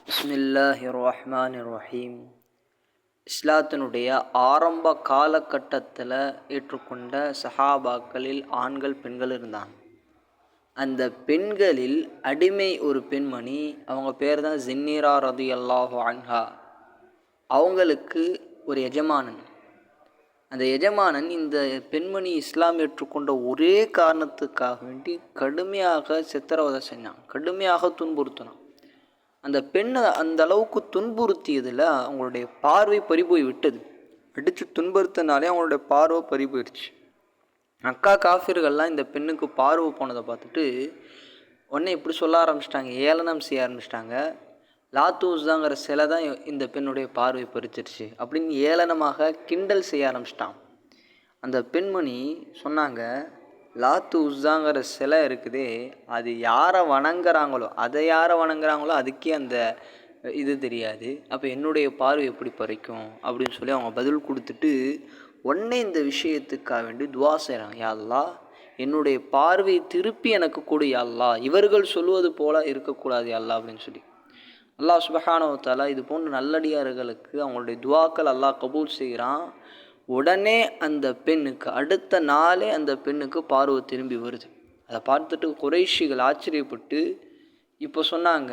பிஸ்மில்லாஹிர் ரஹ்மானிர் ரஹீம். இஸ்லாத்தினுடைய ஆரம்ப காலகட்டத்தில் ஏற்றுக்கொண்ட சஹாபாக்களில் ஆண்கள் பெண்கள் இருந்தாங்க. அந்த பெண்களில் அடிமை ஒரு பெண்மணி, அவங்க பேர் தான் ஜின்னீரா ரதியல்லாஹு அன்ஹா. அவங்களுக்கு ஒரு எஜமானன். அந்த எஜமானன் இந்த பெண்மணி இஸ்லாம் ஏற்றுக்கொண்ட ஒரே காரணத்துக்காக வேண்டி கடுமையாக சித்திரவதை செஞ்சான், கடுமையாக துன்புறுத்தினான். அந்த பெண்ணை அந்த அளவுக்கு துன்புறுத்தியதில் அவங்களுடைய பார்வை பறிபோய் விட்டது. அடித்து துன்புறுத்தினாலே அவங்களுடைய பார்வை பறி போயிடுச்சு. அக்கா காஃபிர்கள்லாம் இந்த பெண்ணுக்கு பார்வை போனதை பார்த்துட்டு உடனே இப்படி சொல்ல ஆரம்பிச்சிட்டாங்க, ஏளனம் செய்ய ஆரம்பிச்சிட்டாங்க. லாத்தூஸ்தாங்கிற சிலை தான் இந்த பெண்ணுடைய பார்வை பறிச்சிருச்சு அப்படின்னு ஏளனமாக கிண்டல் செய்ய ஆரம்பிச்சிட்டான். அந்த பெண்மணி சொன்னாங்க, லாத்து உஸ்ஸாங்கிற சிலை இருக்குதே, அது யாரை வணங்குறாங்களோ அதுக்கே அந்த இது தெரியாது, அப்போ என்னுடைய பார்வை எப்படி பறிக்கும் அப்படின்னு சொல்லி அவங்க பதில் கொடுத்துட்டு உடனே இந்த விஷயத்துக்காக வேண்டி துவா செய்கிறாங்க. யா அல்லாஹ், என்னுடைய பார்வையை திருப்பி எனக்கு கொடு யா அல்லாஹ், இவர்கள் சொல்வது போல இருக்கக்கூடாது யா அல்லாஹ் அப்படின்னு சொல்லி அல்லாஹ் சுப்ஹானஹு வ தஆலா இது போன்ற நல்லடியார்களுக்கு அவங்களுடைய துவாக்கள் அல்லாஹ் கபூல் செய்கிறான். உடனே அந்த பெண்ணுக்கு அடுத்த நாளே அந்த பெண்ணுக்கு பார்வை திரும்பி வருது. அதை பார்த்துட்டு குறைஷிகள் ஆச்சரியப்பட்டு இப்போ சொன்னாங்க,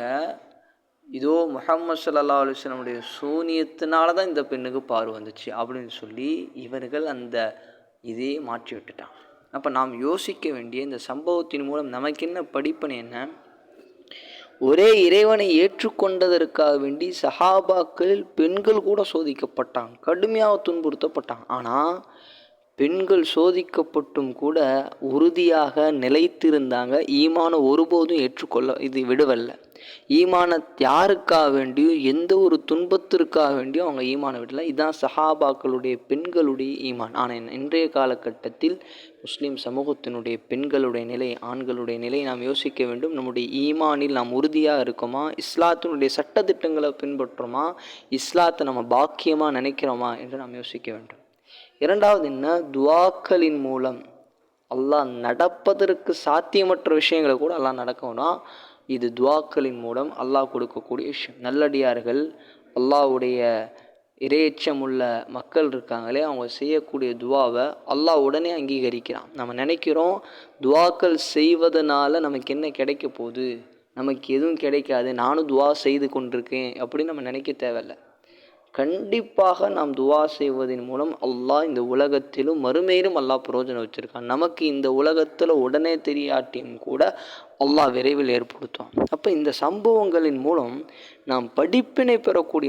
இதோ முஹம்மது ஸல்லல்லாஹு அலைஹி வஸல்லமுடைய சூனியத்தினால தான் இந்த பெண்ணுக்கு பார்வை வந்துச்சு அப்படின்னு சொல்லி இவர்கள் அந்த இதையே மாற்றி விட்டுட்டான். அப்போ நாம் யோசிக்க வேண்டிய இந்த சம்பவத்தின் மூலம் நமக்கு என்ன படிப்பனை என்ன? ஒரே இறைவனை ஏற்றுக்கொண்டதற்காக வேண்டி சஹாபாக்களில் பெண்கள் கூட சோதிக்கப்பட்டாங்க, கடுமையாக துன்புறுத்தப்பட்டாங்க. ஆனால் பெண்கள் சோதிக்கப்பட்டும் கூட உறுதியாக நிலைத்திருந்தாங்க. ஈமானை ஒருபோதும் இது விடவல்ல. ஈமானை யாருக்காக வேண்டியும் எந்த ஒரு துன்பத்திற்காக வேண்டியும் அவங்க ஈமானை விடலை. இதுதான் சஹாபாக்களுடைய பெண்களுடைய ஈமான். ஆனால் இன்றைய காலகட்டத்தில் முஸ்லீம் சமூகத்தினுடைய பெண்களுடைய நிலை, ஆண்களுடைய நிலை நாம் யோசிக்க வேண்டும். நம்முடைய ஈமானில் நாம் உறுதியாக இருக்கோமா? இஸ்லாத்தினுடைய சட்டத்திட்டங்களை பின்பற்றுறோமா? இஸ்லாத்தை நம்ம பாக்கியமாக நினைக்கிறோமா என்று நாம் யோசிக்க வேண்டும். இரண்டாவது என்ன? துவாக்களின் மூலம் அல்லாஹ் நடப்பதற்கு சாத்தியமற்ற விஷயங்களை கூட அல்லாஹ் நடக்கணும். இது துவாக்களின் மூலம் அல்லாஹ் கொடுக்கக்கூடிய விஷயம். நல்லடியார்கள், அல்லாஹ்வுடைய இறையச்சம் உள்ள மக்கள் இருக்காங்களே, அவங்க செய்யக்கூடிய துவாவை அல்லாஹ் உடனே அங்கீகரிக்கிறான். நம்ம நினைக்கிறோம் துவாக்கள் செய்வதனால நமக்கு என்ன கிடைக்க போகுது, நமக்கு எதுவும் கிடைக்காது, நானும் துவா செய்து கொண்டிருக்கேன் அப்படின்னு நம்ம நினைக்க தேவையில்லை. கண்டிப்பாக நாம் துவா செய்வதன் மூலம் அல்லாஹ் இந்த உலகத்திலும் மறுமையிலும் அல்லாஹ் பிரயோஜனம் வச்சுருக்கான். நமக்கு இந்த உலகத்தில் உடனே தெரியாட்டியும் கூட அல்லாஹ் விரைவில் ஏற்படுத்தும். அப்போ இந்த சம்பவங்களின் மூலம் நாம் படிப்பினை பெறக்கூடிய